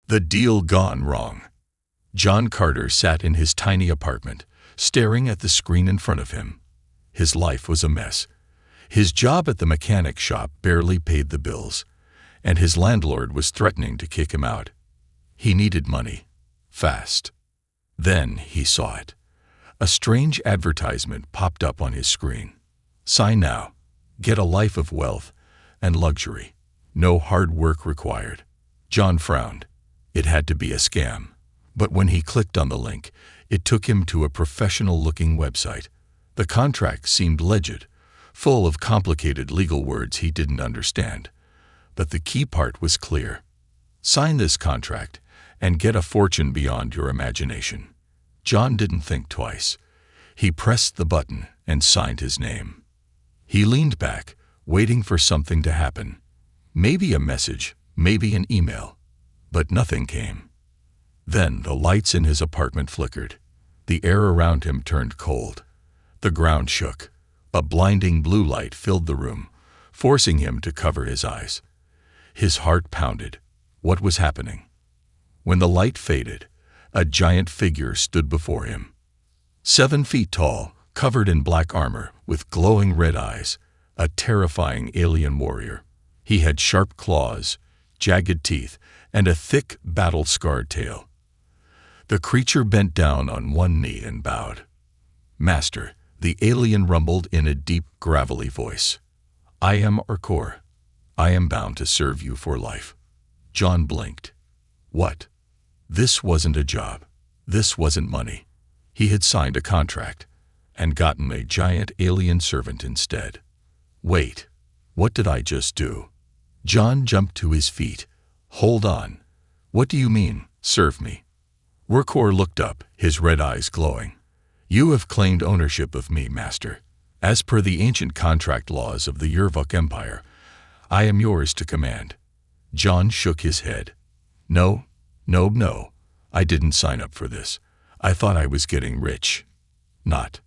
The deal gone wrong. John Carter sat in his tiny apartment, staring at the screen in front of him. His life was a mess. His job at the mechanic shop barely paid the bills, and his landlord was threatening to kick him out. He needed money. Fast. Then he saw it. A strange advertisement popped up on his screen. Sign now. Get a life of wealth and luxury. No hard work required. John frowned. It had to be a scam. But when he clicked on the link, it took him to a professional-looking website. The contract seemed legit, full of complicated legal words he didn't understand. But the key part was clear. Sign this contract and get a fortune beyond your imagination. John didn't think twice. He pressed the button and signed his name. He leaned back, waiting for something to happen. Maybe a message, maybe an email. But nothing came. Then the lights in his apartment flickered. The air around him turned cold. The ground shook. A blinding blue light filled the room, forcing him to cover his eyes. His heart pounded. What was happening? When the light faded, a giant figure stood before him. 7 feet tall, covered in black armor, with glowing red eyes, a terrifying alien warrior. He had sharp claws, jagged teeth, and a thick, battle-scarred tail. The creature bent down on one knee and bowed. "Master," the alien rumbled in a deep, gravelly voice. "I am Orkor. I am bound to serve you for life." John blinked. What? This wasn't a job. This wasn't money. He had signed a contract and gotten a giant alien servant instead. Wait, what did I just do? John jumped to his feet. Hold on. What do you mean, serve me? Orkor looked up, his red eyes glowing. You have claimed ownership of me, master. As per the ancient contract laws of the Yervuk Empire, I am yours to command. John shook his head. No. I didn't sign up for this. I thought I was getting rich. Not.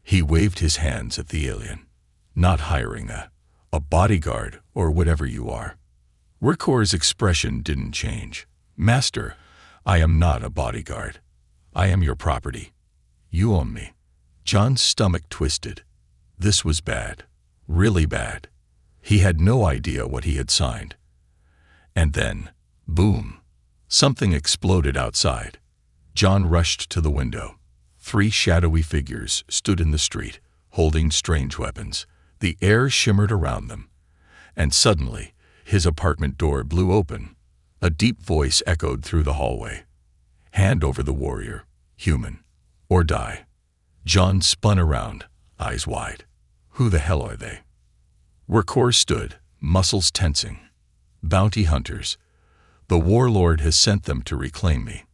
He waved his hands at the alien. Not hiring a bodyguard or whatever you are. Orkor's expression didn't change. Master, I am not a bodyguard. I am your property. You own me. John's stomach twisted. This was bad. Really bad. He had no idea what he had signed. And then, boom. Something exploded outside. John rushed to the window. 3 shadowy figures stood in the street, holding strange weapons. The air shimmered around them. And suddenly, his apartment door blew open. A deep voice echoed through the hallway. Hand over the warrior, human, or die. John spun around, eyes wide. Who the hell are they? Orkor stood, muscles tensing. Bounty hunters. The warlord has sent them to reclaim me.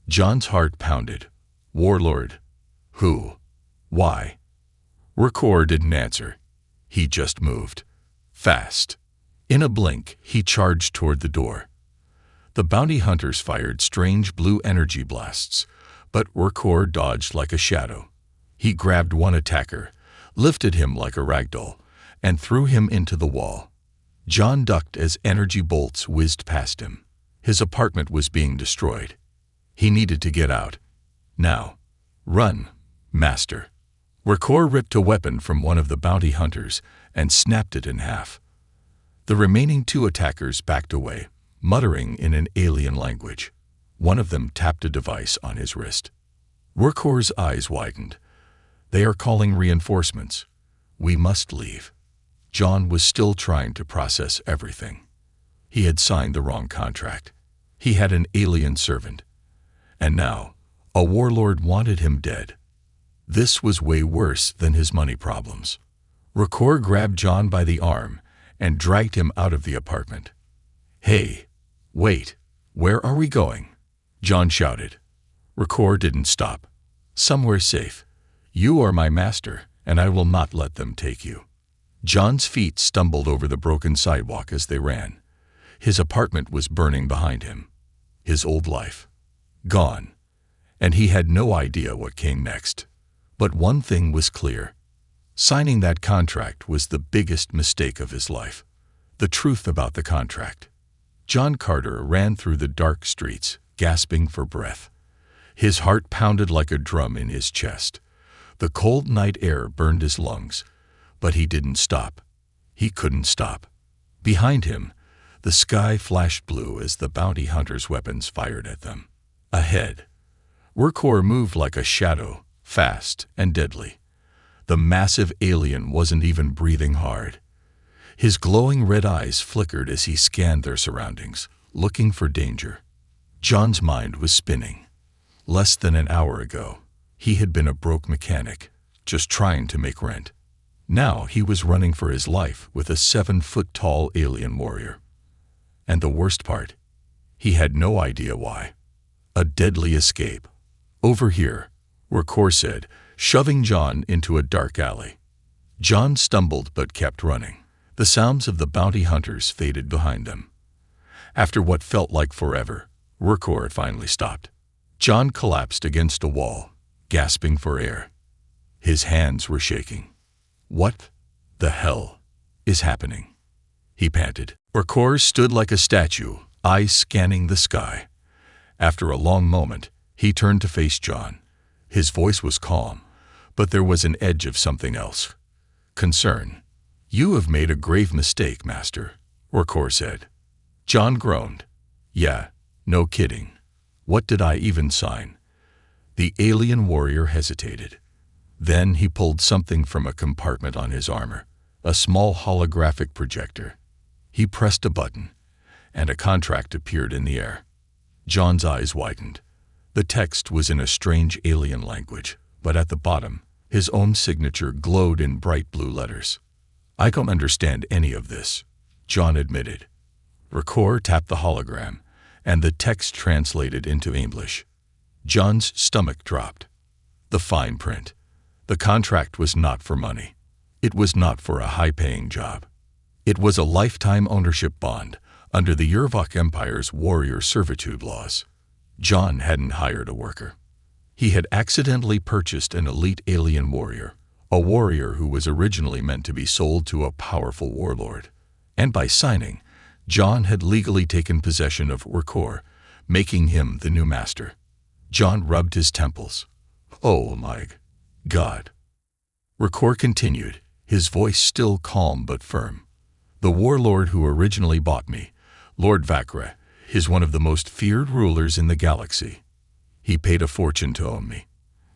John's heart pounded. Warlord? Who? Why? Orkor didn't answer. He just moved. Fast. In a blink, he charged toward the door. The bounty hunters fired strange blue energy blasts, but Orkor dodged like a shadow. He grabbed one attacker, lifted him like a ragdoll, and threw him into the wall. John ducked as energy bolts whizzed past him. His apartment was being destroyed. He needed to get out. Now. Run, master. Orkor ripped a weapon from one of the bounty hunters and snapped it in half. The remaining 2 attackers backed away, muttering in an alien language. One of them tapped a device on his wrist. Orkor's eyes widened. They are calling reinforcements. We must leave. John was still trying to process everything. He had signed the wrong contract. He had an alien servant. And now, a warlord wanted him dead. This was way worse than his money problems. Orkor grabbed John by the arm and dragged him out of the apartment. Hey, wait, where are we going? John shouted. Orkor didn't stop. Somewhere safe. You are my master, and I will not let them take you. John's feet stumbled over the broken sidewalk as they ran. His apartment was burning behind him. His old life. Gone. And he had no idea what came next. But one thing was clear. Signing that contract was the biggest mistake of his life. The truth about the contract. John Carter ran through the dark streets, gasping for breath. His heart pounded like a drum in his chest. The cold night air burned his lungs, but he didn't stop. He couldn't stop. Behind him, the sky flashed blue as the bounty hunters' weapons fired at them. Ahead, Workhor moved like a shadow, fast and deadly. The massive alien wasn't even breathing hard. His glowing red eyes flickered as he scanned their surroundings, looking for danger. John's mind was spinning. Less than an hour ago, he had been a broke mechanic, just trying to make rent. Now he was running for his life with a 7-foot-tall alien warrior. And the worst part, he had no idea why. A deadly escape. Over here, Workhor said, shoving John into a dark alley. John stumbled but kept running. The sounds of the bounty hunters faded behind them. After what felt like forever, Workhor finally stopped. John collapsed against a wall, gasping for air. His hands were shaking. "What the hell is happening?" he panted. Workhor stood like a statue, eyes scanning the sky. After a long moment, he turned to face John. His voice was calm, but there was an edge of something else. Concern. "You have made a grave mistake, Master," Workhor said. John groaned. "Yeah, no kidding. What did I even sign?" The alien warrior hesitated. Then he pulled something from a compartment on his armor, a small holographic projector. He pressed a button, and a contract appeared in the air. John's eyes widened. The text was in a strange alien language, but at the bottom, his own signature glowed in bright blue letters. "I don't understand any of this," John admitted. Workhor tapped the hologram, and the text translated into English. John's stomach dropped. The fine print. The contract was not for money. It was not for a high-paying job. It was a lifetime ownership bond under the Yurvok Empire's warrior servitude laws. John hadn't hired a worker. He had accidentally purchased an elite alien warrior, a warrior who was originally meant to be sold to a powerful warlord. And by signing, John had legally taken possession of Workhor, making him the new master. John rubbed his temples. "Oh my God." Workhor continued, his voice still calm but firm. "The warlord who originally bought me, Lord Vakra, is one of the most feared rulers in the galaxy. He paid a fortune to own me.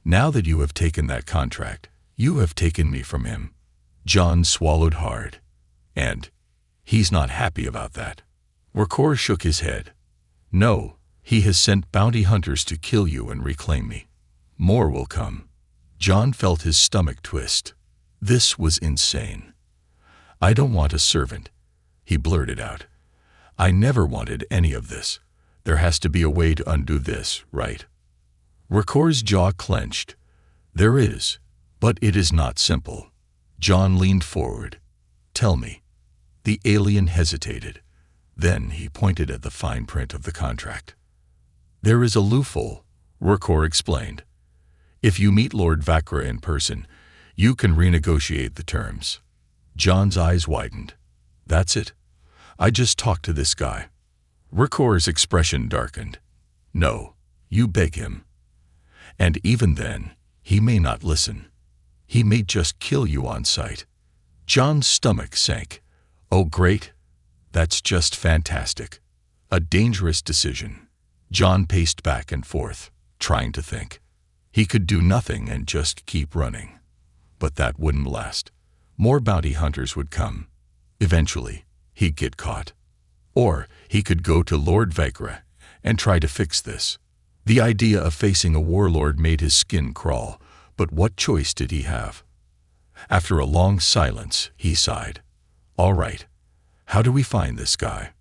Now that you have taken that contract, you have taken me from him." John swallowed hard. "And he's not happy about that." Workhor shook his head. "No, he has sent bounty hunters to kill you and reclaim me. More will come." John felt his stomach twist. This was insane. "I don't want a servant," he blurted out. "I never wanted any of this. There has to be a way to undo this, right?" Workhor's jaw clenched. "There is, but it is not simple." John leaned forward. "Tell me." The alien hesitated. Then he pointed at the fine print of the contract. "There is a loophole," Workhor explained. "If you meet Lord Vakra in person, you can renegotiate the terms." John's eyes widened. "That's it? I just talked to this guy." Workhor's expression darkened. "No, you beg him. And even then, he may not listen. He may just kill you on sight." John's stomach sank. "Oh great. That's just fantastic. A dangerous decision." John paced back and forth, trying to think. He could do nothing and just keep running. But that wouldn't last. More bounty hunters would come. Eventually, he'd get caught. Or he could go to Lord Vakra and try to fix this. The idea of facing a warlord made his skin crawl, but what choice did he have? After a long silence, he sighed. "All right, how do we find this guy?"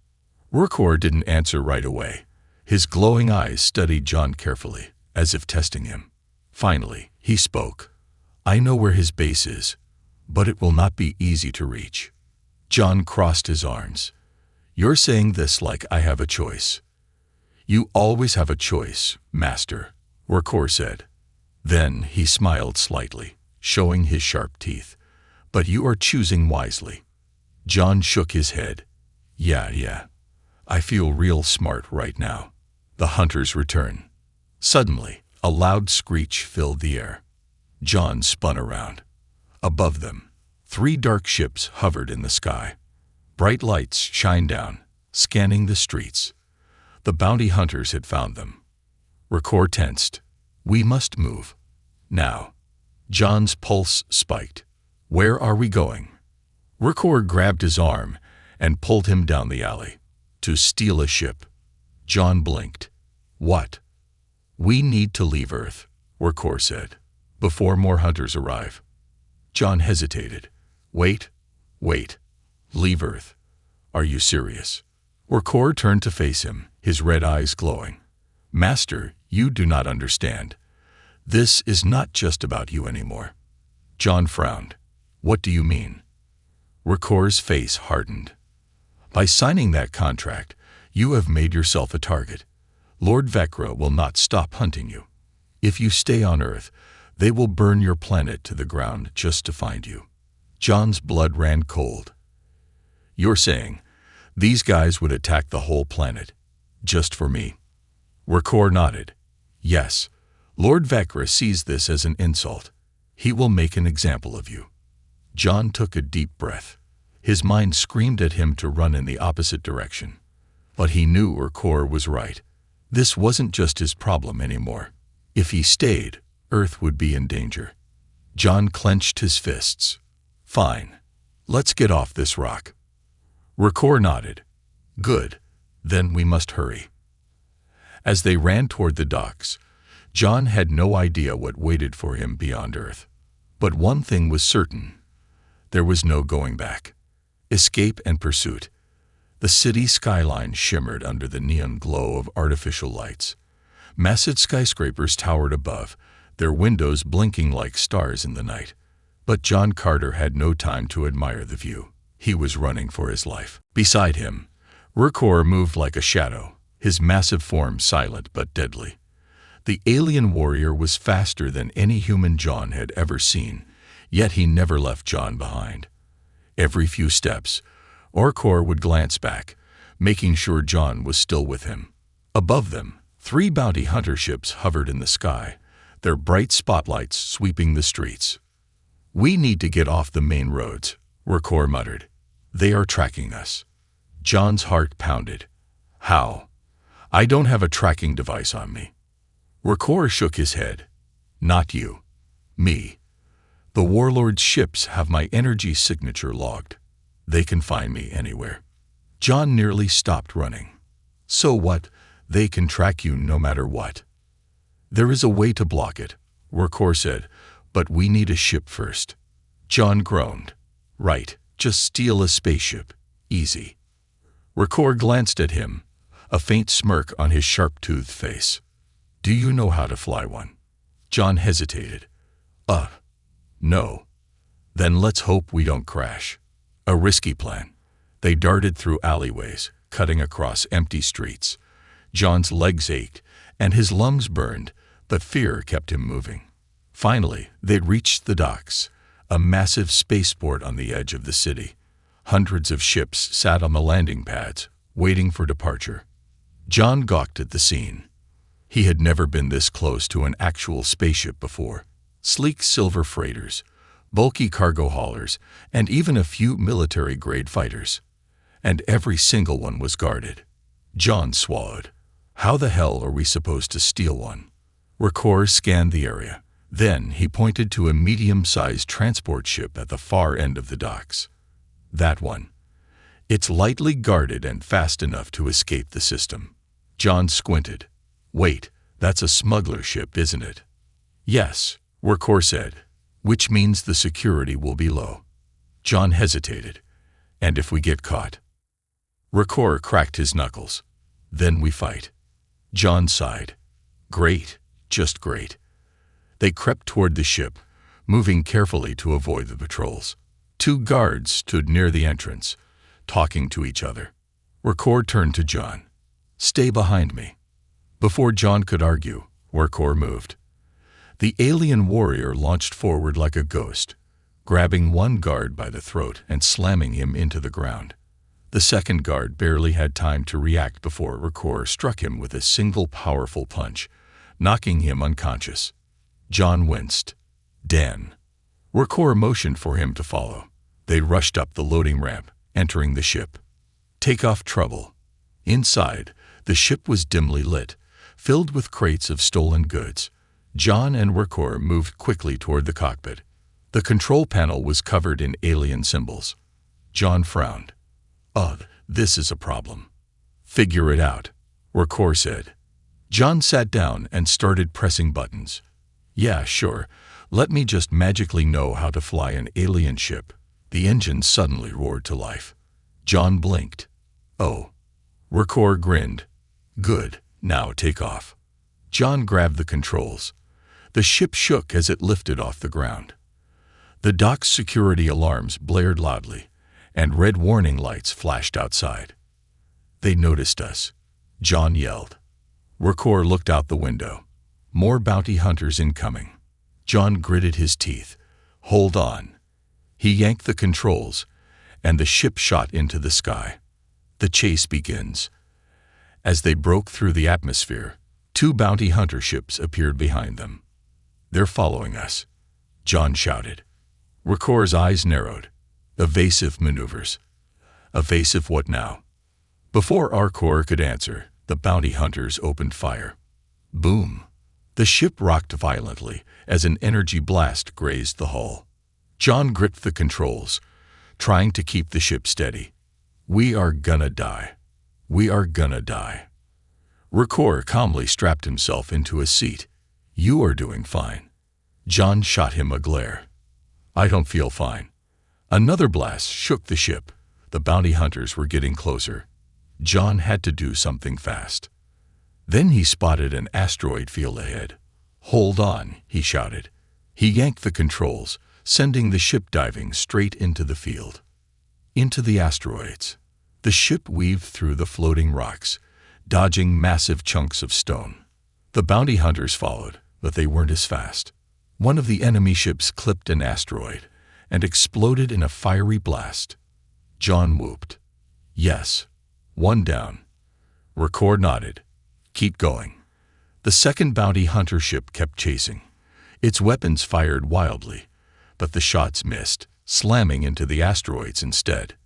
Workhor didn't answer right away. His glowing eyes studied John carefully, as if testing him. Finally, he spoke. "I know where his base is, but it will not be easy to reach." John crossed his arms. "You're saying this like I have a choice." "You always have a choice, Master," Workhor said. Then he smiled slightly, showing his sharp teeth. "But you are choosing wisely." John shook his head. Yeah. I feel real smart right now. The hunters return. Suddenly, a loud screech filled the air. John spun around. Above them, 3 dark ships hovered in the sky. Bright lights shined down, scanning the streets. The bounty hunters had found them. Rakor tensed. We must move. Now. John's pulse spiked. Where are we going? Rakor grabbed his arm and pulled him down the alley. To steal a ship. John blinked. What? We need to leave Earth, Rakor said, before more hunters arrive. John hesitated. Wait. Leave Earth. Are you serious? Rakor turned to face him, his red eyes glowing. Master, you do not understand. This is not just about you anymore. John frowned. What do you mean? Rakor's face hardened. By signing that contract, you have made yourself a target. Lord Vecra will not stop hunting you. If you stay on Earth, they will burn your planet to the ground just to find you. John's blood ran cold. You're saying these guys would attack the whole planet, just for me? Rakor nodded. Yes, Lord Vecra sees this as an insult. He will make an example of you. John took a deep breath. His mind screamed at him to run in the opposite direction. But he knew Rakor was right. This wasn't just his problem anymore. If he stayed, Earth would be in danger. John clenched his fists. Fine. Let's get off this rock. Rakor nodded. Good. Then we must hurry. As they ran toward the docks, John had no idea what waited for him beyond Earth. But one thing was certain. There was no going back. Escape and pursuit. The city skyline shimmered under the neon glow of artificial lights. Massive skyscrapers towered above, their windows blinking like stars in the night. But John Carter had no time to admire the view. He was running for his life. Beside him, Rakor moved like a shadow, his massive form silent but deadly. The alien warrior was faster than any human John had ever seen, yet he never left John behind. Every few steps, Rakor would glance back, making sure John was still with him. Above them, 3 bounty hunter ships hovered in the sky, their bright spotlights sweeping the streets. We need to get off the main roads, Rakor muttered. They are tracking us. John's heart pounded. How? I don't have a tracking device on me. Rakor shook his head. Not you. Me. The warlord's ships have my energy signature logged. They can find me anywhere. John nearly stopped running. So what? They can track you no matter what. There is a way to block it, Rakor said, but we need a ship first. John groaned. Right, just steal a spaceship. Easy. Rakor glanced at him, a faint smirk on his sharp-toothed face. Do you know how to fly one? John hesitated. No. Then let's hope we don't crash. A risky plan. They darted through alleyways, cutting across empty streets. John's legs ached, and his lungs burned, but fear kept him moving. Finally, they'd reached the docks, a massive spaceport on the edge of the city. Hundreds of ships sat on the landing pads, waiting for departure. John gawked at the scene. He had never been this close to an actual spaceship before. Sleek silver freighters, bulky cargo haulers, and even a few military-grade fighters. And every single one was guarded. John swallowed. How the hell are we supposed to steal one? Rakor scanned the area. Then he pointed to a medium-sized transport ship at the far end of the docks. That one. It's lightly guarded and fast enough to escape the system. John squinted. Wait, that's a smuggler ship, isn't it? Yes, Rakor said, which means the security will be low. John hesitated. And if we get caught? Rakor cracked his knuckles. Then we fight. John sighed. Great, just great. They crept toward the ship, moving carefully to avoid the patrols. 2 guards stood near the entrance, talking to each other. Rakor turned to John. Stay behind me. Before John could argue, Rakor moved. The alien warrior launched forward like a ghost, grabbing one guard by the throat and slamming him into the ground. The second guard barely had time to react before Rakor struck him with a single powerful punch, knocking him unconscious. John winced. Dan. Rakor motioned for him to follow. They rushed up the loading ramp, entering the ship. Takeoff trouble. Inside, the ship was dimly lit, filled with crates of stolen goods. John and Rakor moved quickly toward the cockpit. The control panel was covered in alien symbols. John frowned. This is a problem. Figure it out, Rakor said. John sat down and started pressing buttons. Yeah, sure. Let me just magically know how to fly an alien ship. The engine suddenly roared to life. John blinked. Oh. Rakor grinned. Good, now take off. John grabbed the controls. The ship shook as it lifted off the ground. The dock's security alarms blared loudly, and red warning lights flashed outside. They noticed us, John yelled. Rakor looked out the window. More bounty hunters incoming. John gritted his teeth. Hold on. He yanked the controls, and the ship shot into the sky. The chase begins. As they broke through the atmosphere, 2 bounty hunter ships appeared behind them. They're following us, John shouted. Rakor's eyes narrowed. Evasive maneuvers. Evasive what now? Before Rakor could answer, the bounty hunters opened fire. Boom. The ship rocked violently as an energy blast grazed the hull. John gripped the controls, trying to keep the ship steady. We are gonna die. We are gonna die. Rakor calmly strapped himself into a seat. You are doing fine. John shot him a glare. I don't feel fine. Another blast shook the ship. The bounty hunters were getting closer. John had to do something fast. Then he spotted an asteroid field ahead. Hold on, he shouted. He yanked the controls, sending the ship diving straight into the field. Into the asteroids. The ship weaved through the floating rocks, dodging massive chunks of stone. The bounty hunters followed, but they weren't as fast. One of the enemy ships clipped an asteroid and exploded in a fiery blast. John whooped. Yes. One down. Rakor nodded. Keep going. The second bounty hunter ship kept chasing. Its weapons fired wildly, but the shots missed, slamming into the asteroids instead.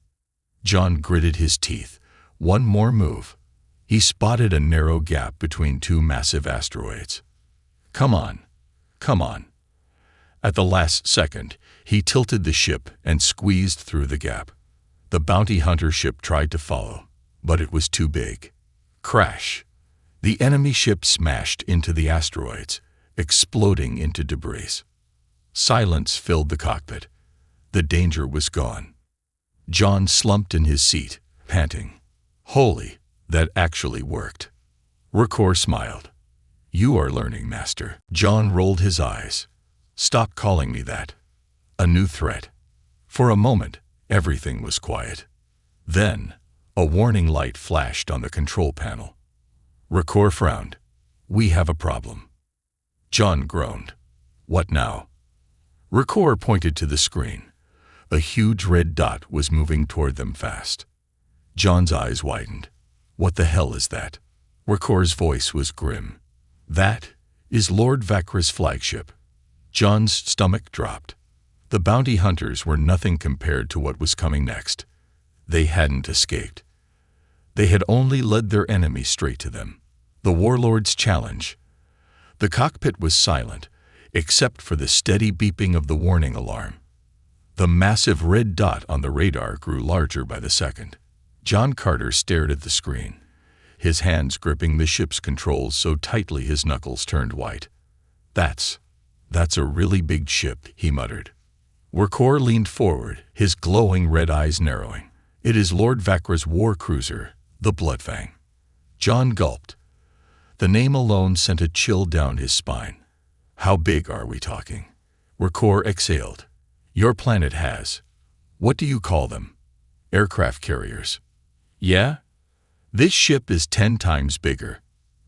John gritted his teeth. One more move. He spotted a narrow gap between 2 massive asteroids. Come on. Come on. At the last second, he tilted the ship and squeezed through the gap. The bounty hunter ship tried to follow, but it was too big. Crash. The enemy ship smashed into the asteroids, exploding into debris. Silence filled the cockpit. The danger was gone. John slumped in his seat, panting. Holy, that actually worked. Rakor smiled. You are learning, Master. John rolled his eyes. Stop calling me that. A new threat. For a moment, everything was quiet. Then, a warning light flashed on the control panel. Rakor frowned. We have a problem. John groaned. What now? Rakor pointed to the screen. A huge red dot was moving toward them fast. John's eyes widened. What the hell is that? Rakor's voice was grim. That is Lord Vakra's flagship. John's stomach dropped. The bounty hunters were nothing compared to what was coming next. They hadn't escaped. They had only led their enemy straight to them. The warlord's challenge. The cockpit was silent, except for the steady beeping of the warning alarm. The massive red dot on the radar grew larger by the second. John Carter stared at the screen, his hands gripping the ship's controls so tightly his knuckles turned white. That's a really big ship, he muttered. Rakor leaned forward, his glowing red eyes narrowing. It is Lord Vakra's war cruiser, the Bloodfang. John gulped. The name alone sent a chill down his spine. How big are we talking? Rakor exhaled. Your planet has. What do you call them? Aircraft carriers. Yeah? This ship is 10 times bigger.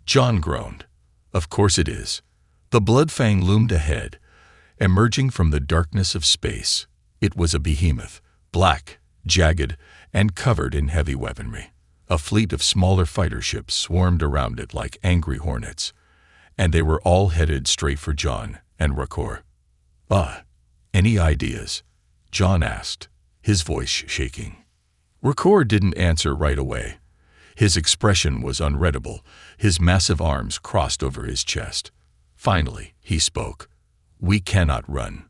John groaned. Of course it is. The Bloodfang loomed ahead, emerging from the darkness of space. It was a behemoth, black, jagged and covered in heavy weaponry. A fleet of smaller fighter ships swarmed around it like angry hornets, and they were all headed straight for John and Rakor. Any ideas?" John asked, his voice shaking. Rakor didn't answer right away. His expression was unreadable, his massive arms crossed over his chest. Finally, he spoke. "We cannot run."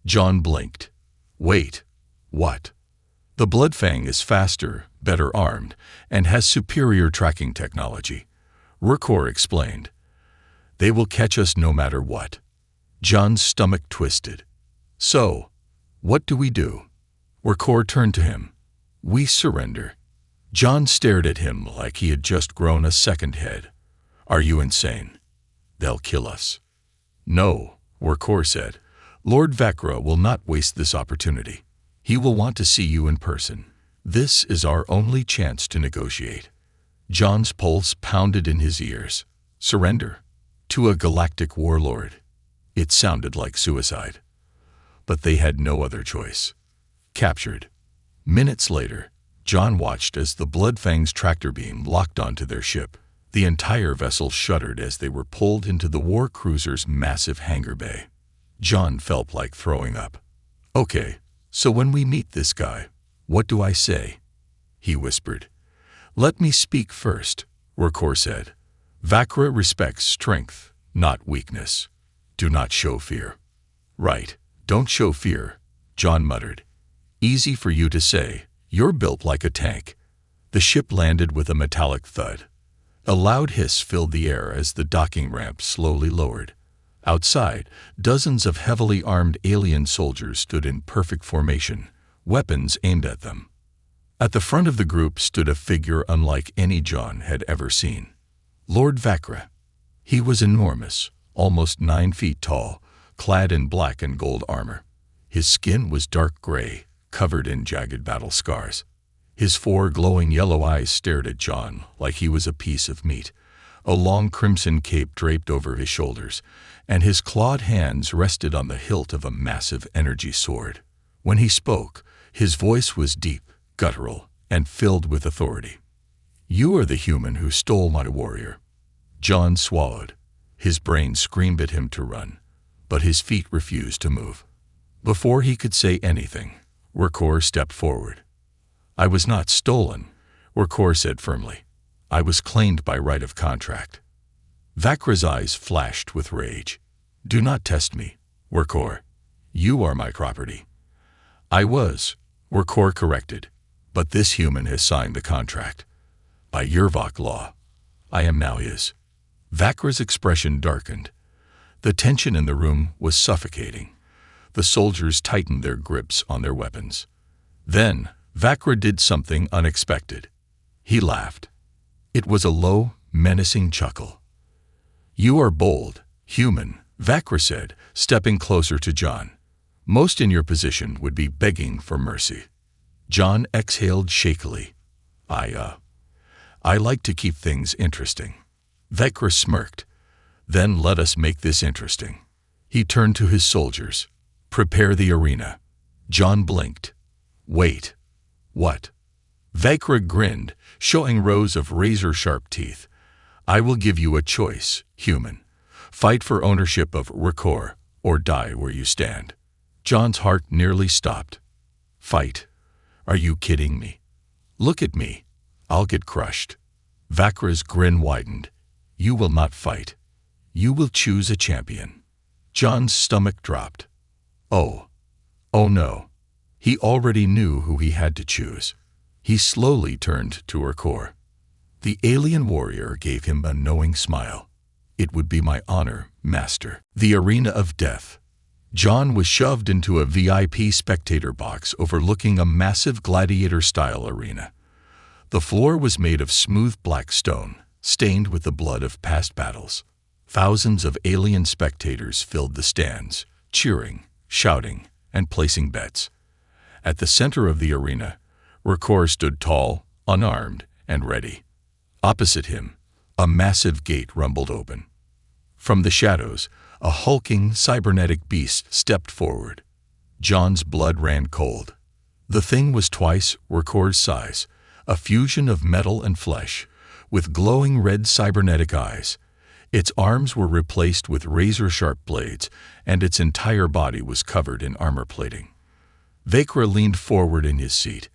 John blinked. "Wait, what?" "The Bloodfang is faster, better armed, and has superior tracking technology," Rakor explained. "They will catch us no matter what." John's stomach twisted. "So, what do we do?" Rakor turned to him. "We surrender." John stared at him like he had just grown a second head. "Are you insane? They'll kill us." "No," Rakor said. "Lord Vakra will not waste this opportunity. He will want to see you in person. This is our only chance to negotiate." John's pulse pounded in his ears. Surrender? To a galactic warlord? It sounded like suicide. But they had no other choice. Captured. Minutes later, John watched as the Bloodfang's tractor beam locked onto their ship. The entire vessel shuddered as they were pulled into the war cruiser's massive hangar bay. John felt like throwing up. "Okay, so when we meet this guy, what do I say?" he whispered. "Let me speak first," Rakor said. "Vakra respects strength, not weakness. Do not show fear." "Right, don't show fear," John muttered. "Easy for you to say. You're built like a tank." The ship landed with a metallic thud. A loud hiss filled the air as the docking ramp slowly lowered. Outside, dozens of heavily armed alien soldiers stood in perfect formation, weapons aimed at them. At the front of the group stood a figure unlike any John had ever seen. Lord Vakra. He was enormous, almost 9 feet tall, clad in black and gold armor. His skin was dark gray, covered in jagged battle scars. His 4 glowing yellow eyes stared at John like he was a piece of meat. A long crimson cape draped over his shoulders, and his clawed hands rested on the hilt of a massive energy sword. When he spoke, his voice was deep, guttural, and filled with authority. "You are the human who stole my warrior." John swallowed. His brain screamed at him to run, but his feet refused to move. Before he could say anything, Rakor stepped forward. "I was not stolen," Rakor said firmly. "I was claimed by right of contract." Vakra's eyes flashed with rage. "Do not test me, Rakor. You are my property." "I was," Rakor corrected, "but this human has signed the contract. By Yervak law, I am now his." Vakra's expression darkened. The tension in the room was suffocating. The soldiers tightened their grips on their weapons. Then, Vakra did something unexpected. He laughed. It was a low, menacing chuckle. "You are bold, human," Vakra said, stepping closer to John. "Most in your position would be begging for mercy." John exhaled shakily. I like to keep things interesting." Vakra smirked. "Then let us make this interesting." He turned to his soldiers. "Prepare the arena." John blinked. "Wait. What?" Vakra grinned, showing rows of razor-sharp teeth. "I will give you a choice, human. Fight for ownership of Rakor, or die where you stand." John's heart nearly stopped. "Fight? Are you kidding me? Look at me. I'll get crushed." Vakra's grin widened. "You will not fight. You will choose a champion." John's stomach dropped. Oh no. He already knew who he had to choose. He slowly turned to Rakor. The alien warrior gave him a knowing smile. "It would be my honor, master." The arena of death. John was shoved into a VIP spectator box overlooking a massive gladiator-style arena. The floor was made of smooth black stone, stained with the blood of past battles. Thousands of alien spectators filled the stands, cheering, shouting, and placing bets. At the center of the arena, Rakor stood tall, unarmed, and ready. Opposite him, a massive gate rumbled open. From the shadows, a hulking, cybernetic beast stepped forward. John's blood ran cold. The thing was twice Workhor's size, a fusion of metal and flesh, with glowing red cybernetic eyes. Its arms were replaced with razor-sharp blades, and its entire body was covered in armor plating. Vakra leaned forward in his seat.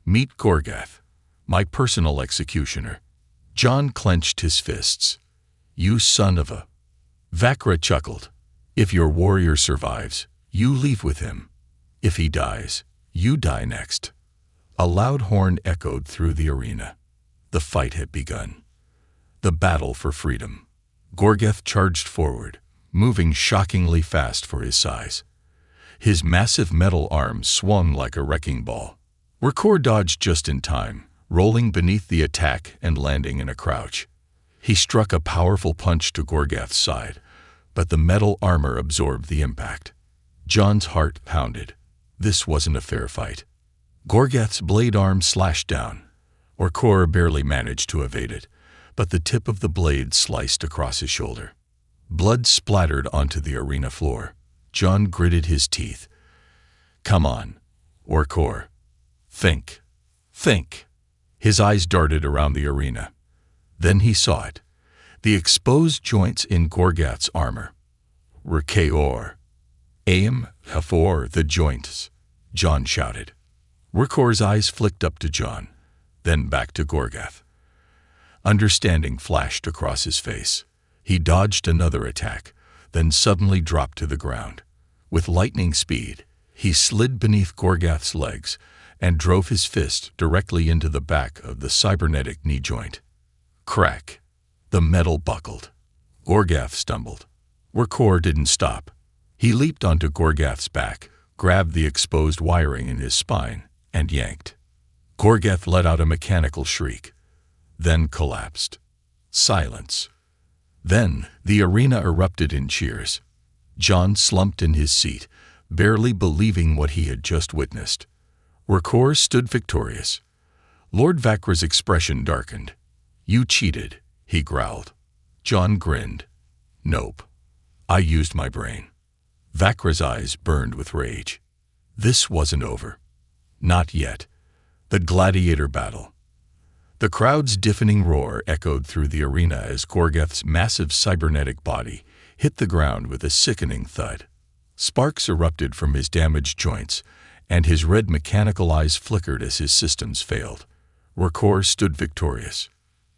"Meet Gorgath, my personal executioner." John clenched his fists. "You son of a..." Vakra chuckled. "If your warrior survives, you leave with him. If he dies, you die next." A loud horn echoed through the arena. The fight had begun. The battle for freedom. Gorgath charged forward, moving shockingly fast for his size. His massive metal arms swung like a wrecking ball. Workhor dodged just in time, rolling beneath the attack and landing in a crouch. He struck a powerful punch to Gorgath's side, but the metal armor absorbed the impact. John's heart pounded. This wasn't a fair fight. Gorgath's blade arm slashed down. Workhor barely managed to evade it, but the tip of the blade sliced across his shoulder. Blood splattered onto the arena floor. John gritted his teeth. "Come on, Workhor. Think. Think." His eyes darted around the arena. Then he saw it. The exposed joints in Gorgath's armor. "Workhor. Aim for the joints," John shouted. Workhor's eyes flicked up to John, then back to Gorgath. Understanding flashed across his face. He dodged another attack, then suddenly dropped to the ground. With lightning speed, he slid beneath Gorgath's legs and drove his fist directly into the back of the cybernetic knee joint. Crack! The metal buckled. Gorgath stumbled. Workhor didn't stop. He leaped onto Gorgath's back, grabbed the exposed wiring in his spine, and yanked. Gorgath let out a mechanical shriek, then collapsed. Silence. Then the arena erupted in cheers. John slumped in his seat, barely believing what he had just witnessed. Workhor stood victorious. Lord Vakra's expression darkened. "You cheated," he growled. John grinned. "Nope. I used my brain." Vakra's eyes burned with rage. This wasn't over. Not yet. The gladiator battle. The crowd's deafening roar echoed through the arena as Gorgath's massive cybernetic body hit the ground with a sickening thud. Sparks erupted from his damaged joints, and his red mechanical eyes flickered as his systems failed. Workhor stood victorious.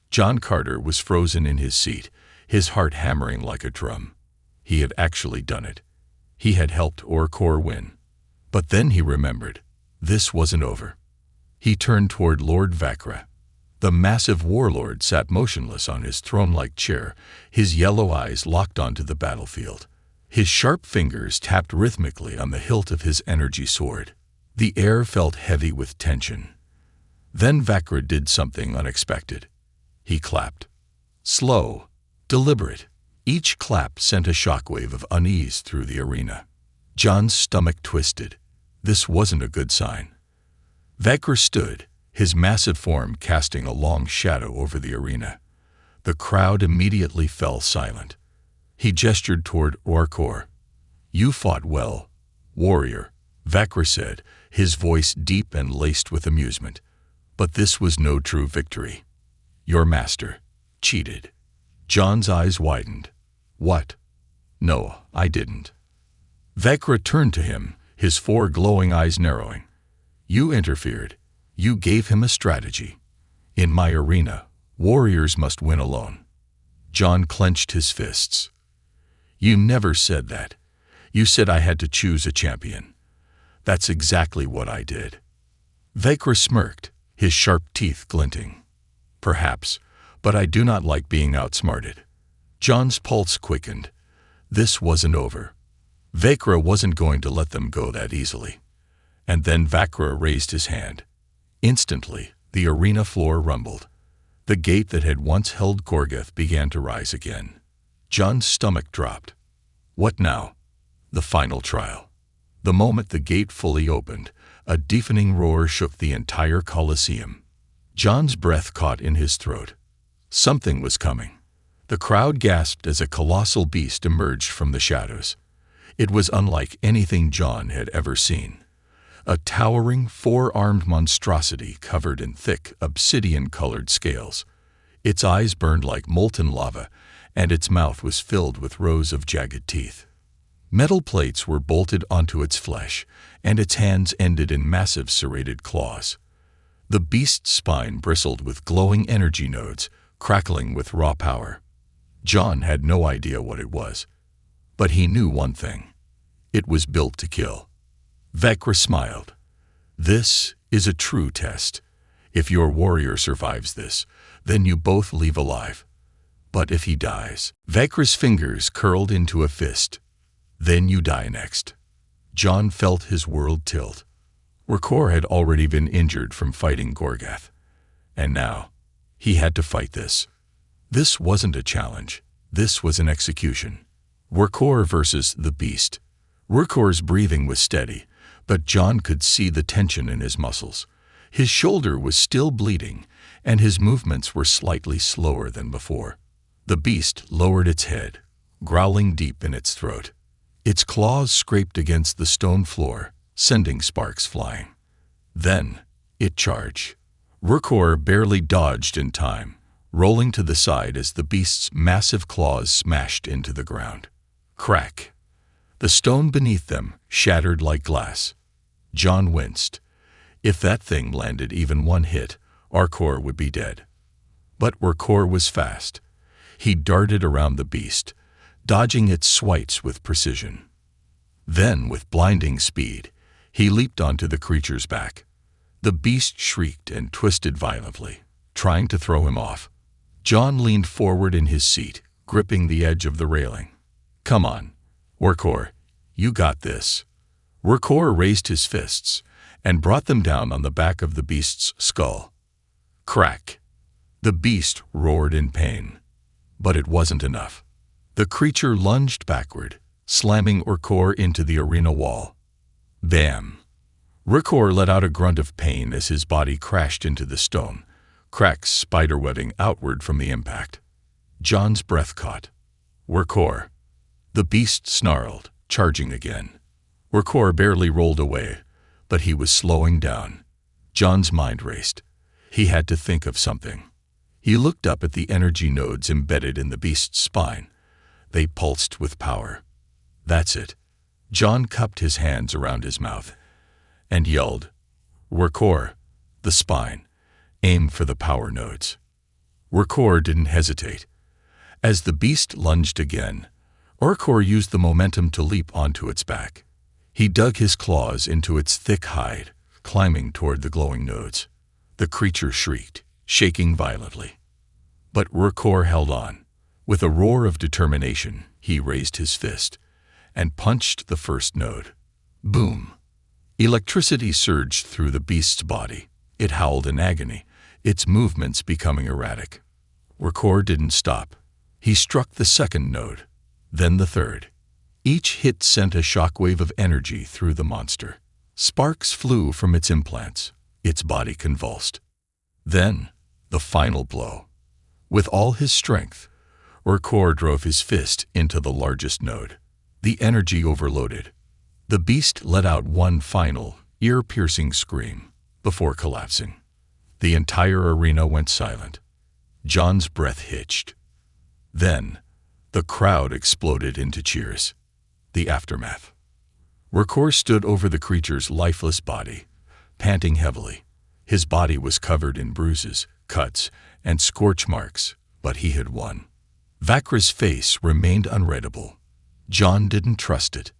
John Carter was frozen in his seat, his heart hammering like a drum. He had actually done it. He had helped Workhor win. But then he remembered. This wasn't over. He turned toward Lord Vakra. The massive warlord sat motionless on his throne-like chair, his yellow eyes locked onto the battlefield. His sharp fingers tapped rhythmically on the hilt of his energy sword. The air felt heavy with tension. Then Vakra did something unexpected. He clapped. Slow, deliberate. Each clap sent a shockwave of unease through the arena. John's stomach twisted. This wasn't a good sign. Vakra stood, his massive form casting a long shadow over the arena. The crowd immediately fell silent. He gestured toward Workhor. "You fought well, warrior," Vakra said, his voice deep and laced with amusement. "But this was no true victory. Your master cheated." John's eyes widened. "What?" "No, I didn't." Vakra turned to him, his four glowing eyes narrowing. "You interfered. You gave him a strategy. In my arena, warriors must win alone." John clenched his fists. "You never said that. You said I had to choose a champion." "That's exactly what I did." Vakra smirked, his sharp teeth glinting. "Perhaps, but I do not like being outsmarted." John's pulse quickened. This wasn't over. Vakra wasn't going to let them go that easily. And then Vakra raised his hand. Instantly, the arena floor rumbled. The gate that had once held Gorgath began to rise again. John's stomach dropped. What now? The final trial. The moment the gate fully opened, a deafening roar shook the entire Colosseum. John's breath caught in his throat. Something was coming. The crowd gasped as a colossal beast emerged from the shadows. It was unlike anything John had ever seen. a towering four-armed monstrosity covered in thick, obsidian-colored scales. Its eyes burned like molten lava, and its mouth was filled with rows of jagged teeth. Metal plates were bolted onto its flesh, and its hands ended in massive serrated claws. The beast's spine bristled with glowing energy nodes, crackling with raw power. John had no idea what it was, but he knew one thing. It was built to kill. Vecra smiled. "This is a true test. If your warrior survives this, then you both leave alive. But if he dies," Vecra's fingers curled into a fist, "then you die next." John felt his world tilt. Rakor had already been injured from fighting Gorgath, and now he had to fight this. This wasn't a challenge. This was an execution. Rakor versus the beast. Rakor's breathing was steady, but John could see the tension in his muscles. His shoulder was still bleeding, and his movements were slightly slower than before. The beast lowered its head, growling deep in its throat. Its claws scraped against the stone floor, sending sparks flying. Then it charged. Rakor barely dodged in time, rolling to the side as the beast's massive claws smashed into the ground. Crack! The stone beneath them shattered like glass. John winced. If that thing landed even one hit, Rakor would be dead. But Rakor was fast. He darted around the beast, dodging its swipes with precision. Then, with blinding speed, he leaped onto the creature's back. The beast shrieked and twisted violently, trying to throw him off. John leaned forward in his seat, gripping the edge of the railing. "Come on, Rakor, you got this." Rakor raised his fists and brought them down on the back of the beast's skull. Crack! The beast roared in pain. But it wasn't enough. The creature lunged backward, slamming Rakor into the arena wall. Bam! Rakor let out a grunt of pain as his body crashed into the stone, cracks spiderwebbing outward from the impact. John's breath caught. Rakor! The beast snarled, charging again. Rakor barely rolled away, but he was slowing down. John's mind raced. He had to think of something. He looked up at the energy nodes embedded in the beast's spine. They pulsed with power. That's it. John cupped his hands around his mouth and yelled, "Rakor, the spine. Aim for the power nodes." Rakor didn't hesitate. As the beast lunged again, Rakor used the momentum to leap onto its back. He dug his claws into its thick hide, climbing toward the glowing nodes. The creature shrieked, shaking violently. But Rakor held on. With a roar of determination, he raised his fist and punched the first node. Boom! Electricity surged through the beast's body. It howled in agony, its movements becoming erratic. Rakor didn't stop. He struck the second node, then the third. Each hit sent a shockwave of energy through the monster. Sparks flew from its implants. Its body convulsed. Then, the final blow. With all his strength, Rakor drove his fist into the largest node. The energy overloaded. The beast let out one final, ear-piercing scream before collapsing. The entire arena went silent. John's breath hitched. Then, the crowd exploded into cheers. The aftermath. Rakor stood over the creature's lifeless body, panting heavily. His body was covered in bruises, cuts, and scorch marks, but he had won. Vecra's face remained unreadable. John didn't trust it.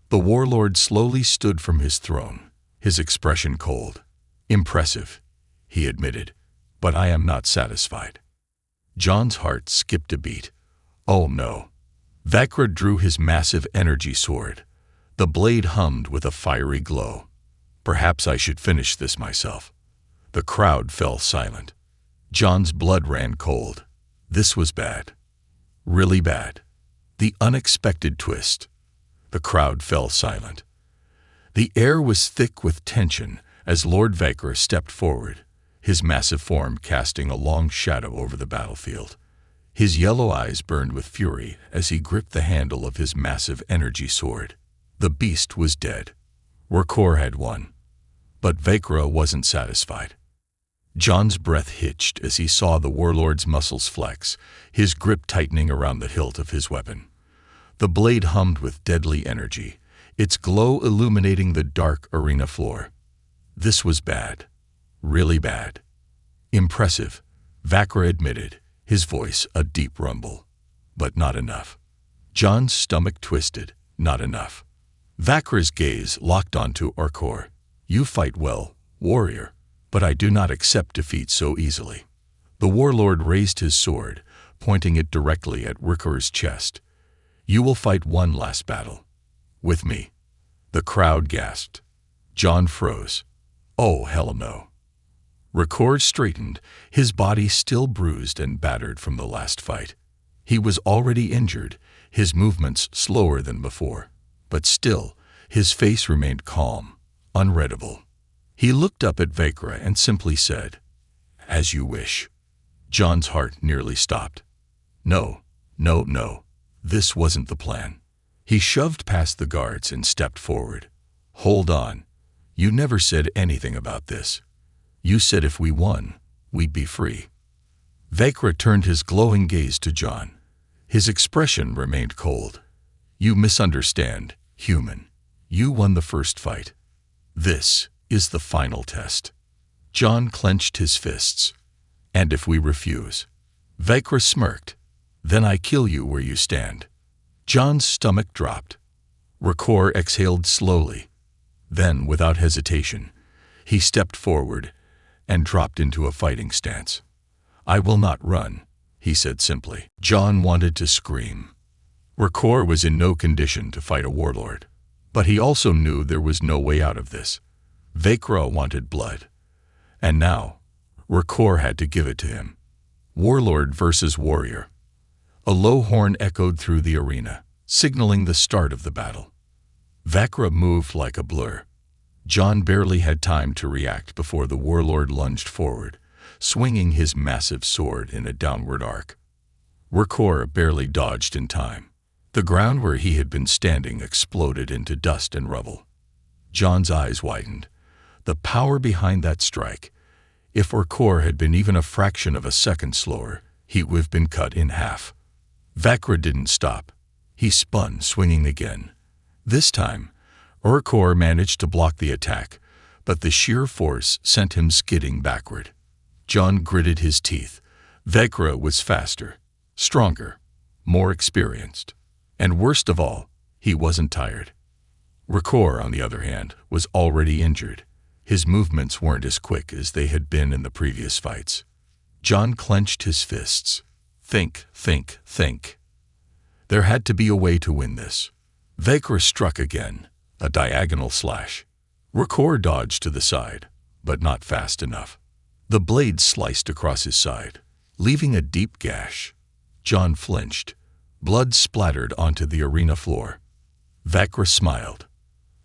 The warlord slowly stood from his throne, his expression cold. "Impressive," he admitted, "but I am not satisfied." John's heart skipped a beat. Oh no. Vecra drew his massive energy sword. The blade hummed with a fiery glow. Perhaps I should finish this myself. The crowd fell silent. John's blood ran cold. This was bad. Really bad. The unexpected twist. The crowd fell silent. The air was thick with tension as Lord Vecra stepped forward, his massive form casting a long shadow over the battlefield. His yellow eyes burned with fury as he gripped the handle of his massive energy sword. The beast was dead. Rakor had won. But Vakra wasn't satisfied. John's breath hitched as he saw the warlord's muscles flex, his grip tightening around the hilt of his weapon. The blade hummed with deadly energy, its glow illuminating the dark arena floor. This was bad. Really bad. Impressive, Vakra admitted, his voice a deep rumble. But not enough. John's stomach twisted. Not enough. Vakra's gaze locked onto Orkor. You fight well, warrior, but I do not accept defeat so easily. The warlord raised his sword, pointing it directly at Orkor's chest. You will fight one last battle. With me. The crowd gasped. John froze. Oh, hell no. Orkor straightened, his body still bruised and battered from the last fight. He was already injured, his movements slower than before. But still, his face remained calm, unreadable. He looked up at Vakra and simply said, As you wish. John's heart nearly stopped. No. This wasn't the plan. He shoved past the guards and stepped forward. Hold on. You never said anything about this. You said if we won, we'd be free. Vakra turned his glowing gaze to John. His expression remained cold. You misunderstand, human. You won the first fight. This is the final test. John clenched his fists. And if we refuse? Vakra smirked. Then I kill you where you stand. John's stomach dropped. Orkor exhaled slowly. Then, without hesitation, he stepped forward and dropped into a fighting stance. I will not run, he said simply. John wanted to scream. Orkor was in no condition to fight a warlord. But he also knew there was no way out of this. Vakra wanted blood. And now, Orkor had to give it to him. Warlord versus warrior. A low horn echoed through the arena, signaling the start of the battle. Vakra moved like a blur. John barely had time to react before the warlord lunged forward, swinging his massive sword in a downward arc. Orkor barely dodged in time. The ground where he had been standing exploded into dust and rubble. John's eyes widened. The power behind that strike. If Orkor had been even a fraction of a second slower, he would have been cut in half. Vakra didn't stop. He spun, swinging again. This time, Orkor managed to block the attack, but the sheer force sent him skidding backward. John gritted his teeth. Vakra was faster, stronger, more experienced. And worst of all, he wasn't tired. Orkor, on the other hand, was already injured. His movements weren't as quick as they had been in the previous fights. John clenched his fists. Think. There had to be a way to win this. Vakra struck again, a diagonal slash. Orkor dodged to the side, but not fast enough. The blade sliced across his side, leaving a deep gash. John flinched. Blood splattered onto the arena floor. Vakra smiled.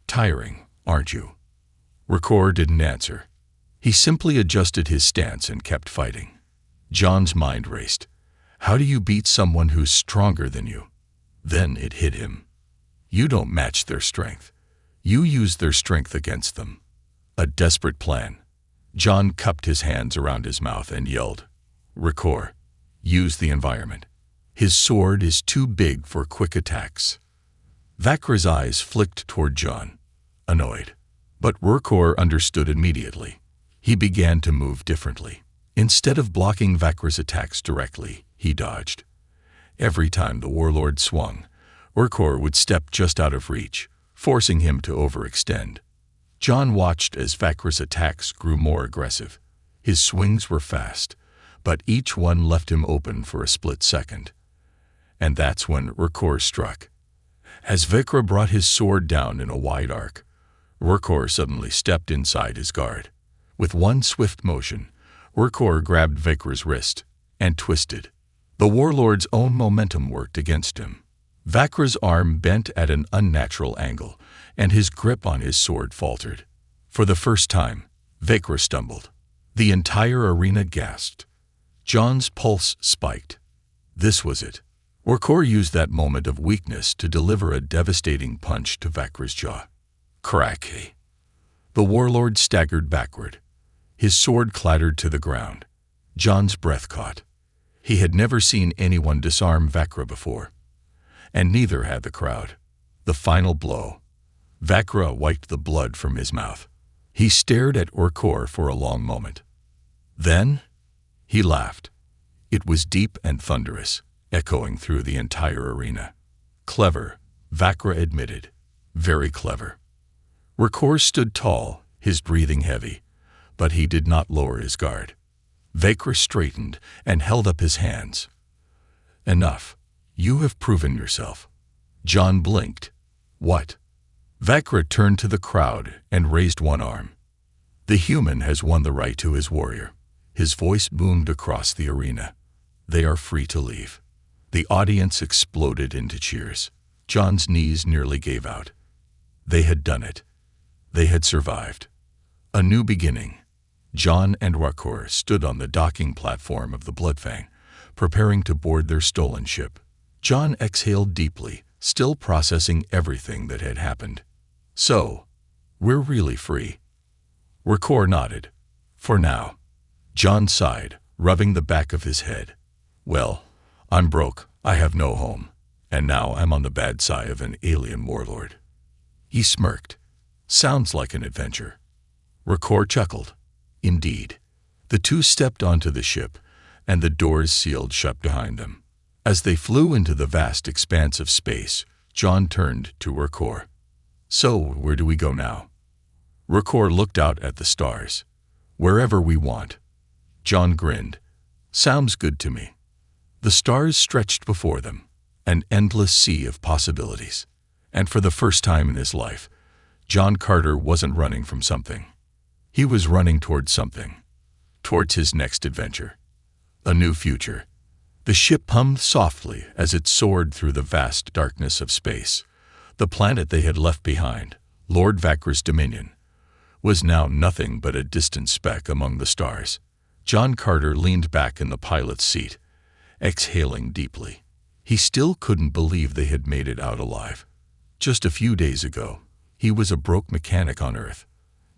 Tiring, aren't you? Orkor didn't answer. He simply adjusted his stance and kept fighting. John's mind raced. How do you beat someone who's stronger than you? Then it hit him. You don't match their strength. You use their strength against them. A desperate plan. John cupped his hands around his mouth and yelled, Orkor, use the environment. His sword is too big for quick attacks. Vakra's eyes flicked toward John, annoyed. But Orkor understood immediately. He began to move differently. Instead of blocking Vakra's attacks directly, he dodged. Every time the warlord swung, Orkor would step just out of reach, forcing him to overextend. John watched as Vakra's attacks grew more aggressive. His swings were fast, but each one left him open for a split second. And that's when Orkor struck. As Vakra brought his sword down in a wide arc, Orkor suddenly stepped inside his guard. With one swift motion, Orkor grabbed Vakra's wrist and twisted. The warlord's own momentum worked against him. Vakra's arm bent at an unnatural angle, and his grip on his sword faltered. For the first time, Vakra stumbled. The entire arena gasped. John's pulse spiked. This was it. Orkor used that moment of weakness to deliver a devastating punch to Vakra's jaw. Crack. The warlord staggered backward. His sword clattered to the ground. John's breath caught. He had never seen anyone disarm Vakra before. And neither had the crowd. The final blow. Vakra wiped the blood from his mouth. He stared at Orkor for a long moment. Then, he laughed. It was deep and thunderous, echoing through the entire arena. Clever, Vakra admitted. Very clever. Orkor stood tall, his breathing heavy, but he did not lower his guard. Vakra straightened and held up his hands. Enough. You have proven yourself. John blinked. What? Vakra turned to the crowd and raised one arm. The human has won the right to his warrior. His voice boomed across the arena. They are free to leave. The audience exploded into cheers. John's knees nearly gave out. They had done it. They had survived. A new beginning. John and Orkor stood on the docking platform of the Bloodfang, preparing to board their stolen ship. John exhaled deeply, still processing everything that had happened. So, we're really free. Orkor nodded. For now. John sighed, rubbing the back of his head. Well, I'm broke, I have no home, and now I'm on the bad side of an alien warlord. He smirked. Sounds like an adventure. Orkor chuckled. Indeed. The two stepped onto the ship, and the doors sealed shut behind them. As they flew into the vast expanse of space, John turned to Orkor. So, where do we go now? Orkor looked out at the stars. Wherever we want. John grinned. Sounds good to me. The stars stretched before them, an endless sea of possibilities. And for the first time in his life, John Carter wasn't running from something. He was running towards something. Towards his next adventure. A new future. The ship hummed softly as it soared through the vast darkness of space. The planet they had left behind, Lord Vakra's dominion, was now nothing but a distant speck among the stars. John Carter leaned back in the pilot's seat, exhaling deeply. He still couldn't believe they had made it out alive. Just a few days ago, he was a broke mechanic on Earth.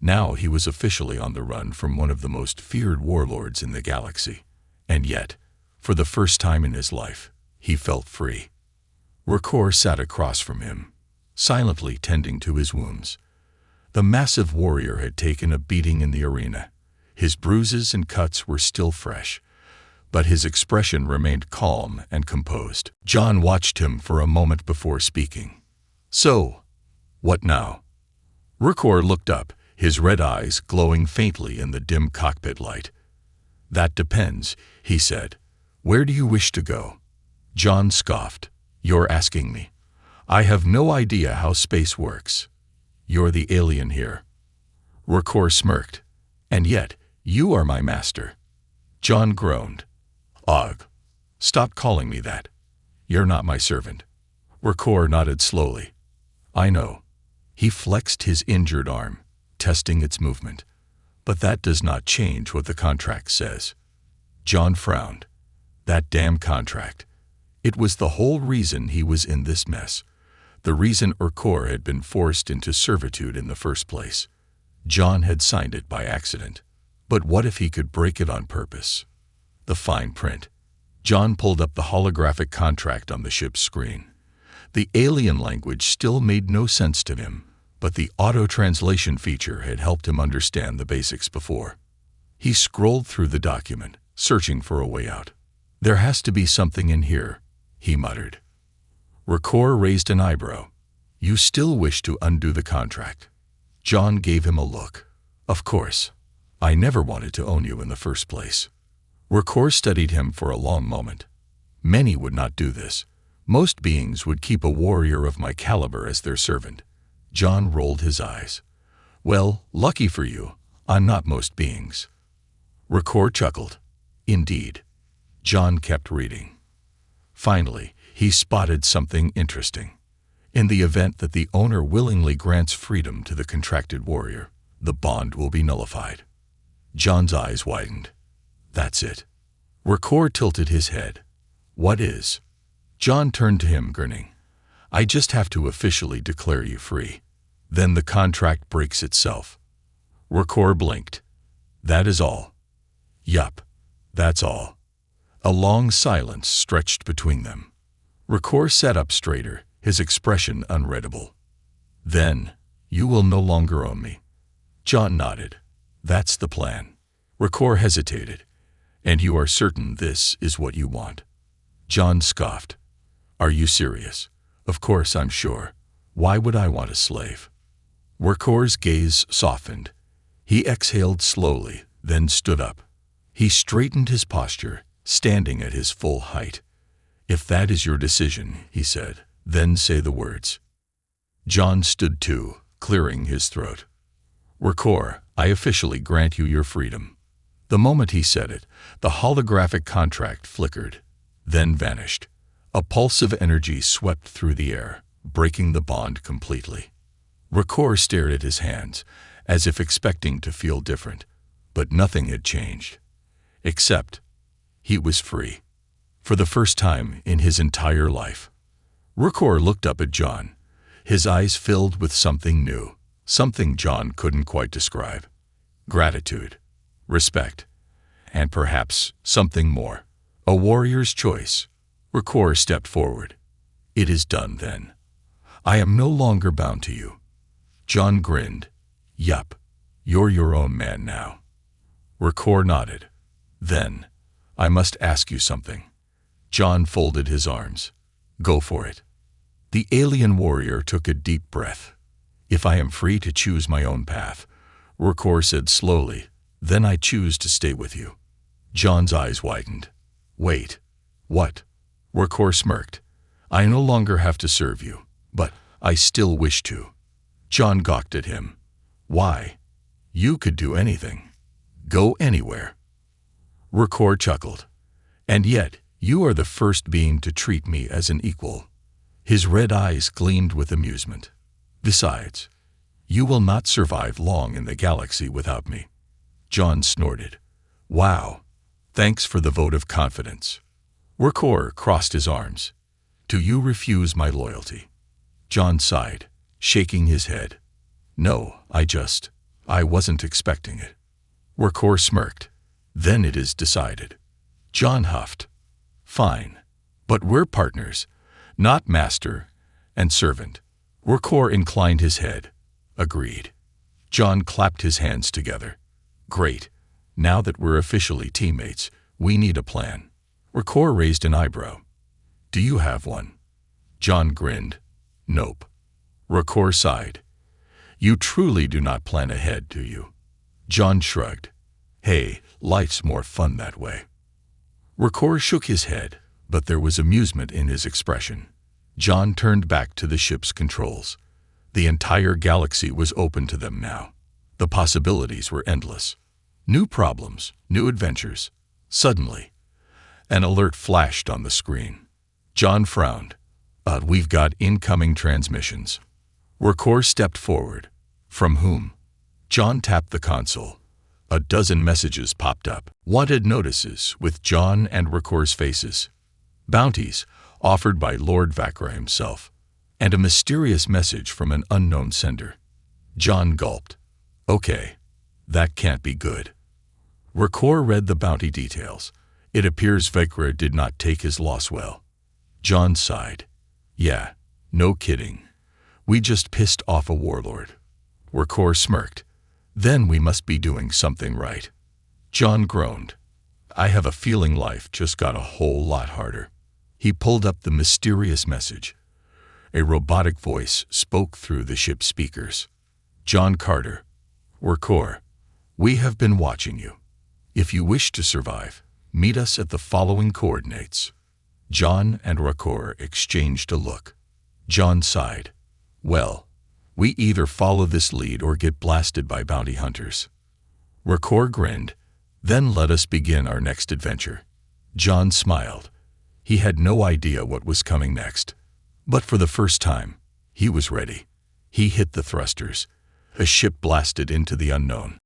Now he was officially on the run from one of the most feared warlords in the galaxy. And yet, for the first time in his life, he felt free. Orkor sat across from him, silently tending to his wounds. The massive warrior had taken a beating in the arena. His bruises and cuts were still fresh, but his expression remained calm and composed. John watched him for a moment before speaking. So, what now? Orkor looked up, his red eyes glowing faintly in the dim cockpit light. That depends, he said. Where do you wish to go? John scoffed. You're asking me. I have no idea how space works. You're the alien here. Orkor smirked. And yet, you are my master. John groaned. Ugh. Stop calling me that. You're not my servant. Orkor nodded slowly. I know. He flexed his injured arm, testing its movement. But that does not change what the contract says. John frowned. That damn contract. It was the whole reason he was in this mess. The reason Orkor had been forced into servitude in the first place. John had signed it by accident. But what if he could break it on purpose? The fine print. John pulled up the holographic contract on the ship's screen. The alien language still made no sense to him, but the auto-translation feature had helped him understand the basics before. He scrolled through the document, searching for a way out. There has to be something in here, he muttered. Orkor raised an eyebrow. You still wish to undo the contract? John gave him a look. Of course. I never wanted to own you in the first place. Orkor studied him for a long moment. Many would not do this. Most beings would keep a warrior of my caliber as their servant. John rolled his eyes. Well, lucky for you, I'm not most beings. Orkor chuckled. Indeed. John kept reading. Finally, he spotted something interesting. In the event that the owner willingly grants freedom to the contracted warrior, the bond will be nullified. John's eyes widened. That's it. Orkor tilted his head. What is? John turned to him, grinning. I just have to officially declare you free. Then the contract breaks itself. Rakor blinked. That is all. Yup, that's all. A long silence stretched between them. Rakor sat up straighter, his expression unreadable. Then, you will no longer own me. John nodded. That's the plan. Rakor hesitated. And you are certain this is what you want? John scoffed. Are you serious? Of course I'm sure. Why would I want a slave? Rakor's gaze softened. He exhaled slowly, then stood up. He straightened his posture, standing at his full height. If that is your decision, he said, then say the words. John stood too, clearing his throat. Rakor, I officially grant you your freedom. The moment he said it, the holographic contract flickered, then vanished. A pulse of energy swept through the air, breaking the bond completely. Rakor stared at his hands, as if expecting to feel different, but nothing had changed. Except, he was free. For the first time in his entire life. Rakor looked up at John, his eyes filled with something new, something John couldn't quite describe. Gratitude, respect, and perhaps something more. A warrior's choice. Rakor stepped forward. It is done then. I am no longer bound to you. John grinned. Yup, you're your own man now. Rakor nodded. Then, I must ask you something. John folded his arms. Go for it. The alien warrior took a deep breath. If I am free to choose my own path, Rakor said slowly, then I choose to stay with you. John's eyes widened. Wait. What? Rakor smirked. I no longer have to serve you, but I still wish to. John gawked at him. Why? You could do anything. Go anywhere. Rakor chuckled. And yet, you are the first being to treat me as an equal. His red eyes gleamed with amusement. Besides, you will not survive long in the galaxy without me. John snorted. Wow. Thanks for the vote of confidence. Rakor crossed his arms. Do you refuse my loyalty? John sighed, shaking his head. No, I wasn't expecting it. Rakor smirked. Then it is decided. John huffed. Fine. But we're partners, not master and servant. Rakor inclined his head. Agreed. John clapped his hands together. Great. Now that we're officially teammates, we need a plan. Rakor raised an eyebrow. Do you have one? John grinned. Nope. Rakor sighed. You truly do not plan ahead, do you? John shrugged. Hey, life's more fun that way. Rakor shook his head, but there was amusement in his expression. John turned back to the ship's controls. The entire galaxy was open to them now. The possibilities were endless. New problems, new adventures. Suddenly, an alert flashed on the screen. John frowned. We've got incoming transmissions. Rakor stepped forward. From whom? John tapped the console. A dozen messages popped up. Wanted notices with John and Rakor's faces. Bounties offered by Lord Vakra himself. And a mysterious message from an unknown sender. John gulped. Okay, that can't be good. Rakor read the bounty details. It appears Vakra did not take his loss well. John sighed. Yeah, no kidding. We just pissed off a warlord. Rakor smirked. Then we must be doing something right. John groaned. I have a feeling life just got a whole lot harder. He pulled up the mysterious message. A robotic voice spoke through the ship's speakers. John Carter. Rakor. We have been watching you. If you wish to survive, meet us at the following coordinates. John and Rakor exchanged a look. John sighed. Well, we either follow this lead or get blasted by bounty hunters. Rakor grinned. Then let us begin our next adventure. John smiled. He had no idea what was coming next. But for the first time, he was ready. He hit the thrusters. A ship blasted into the unknown.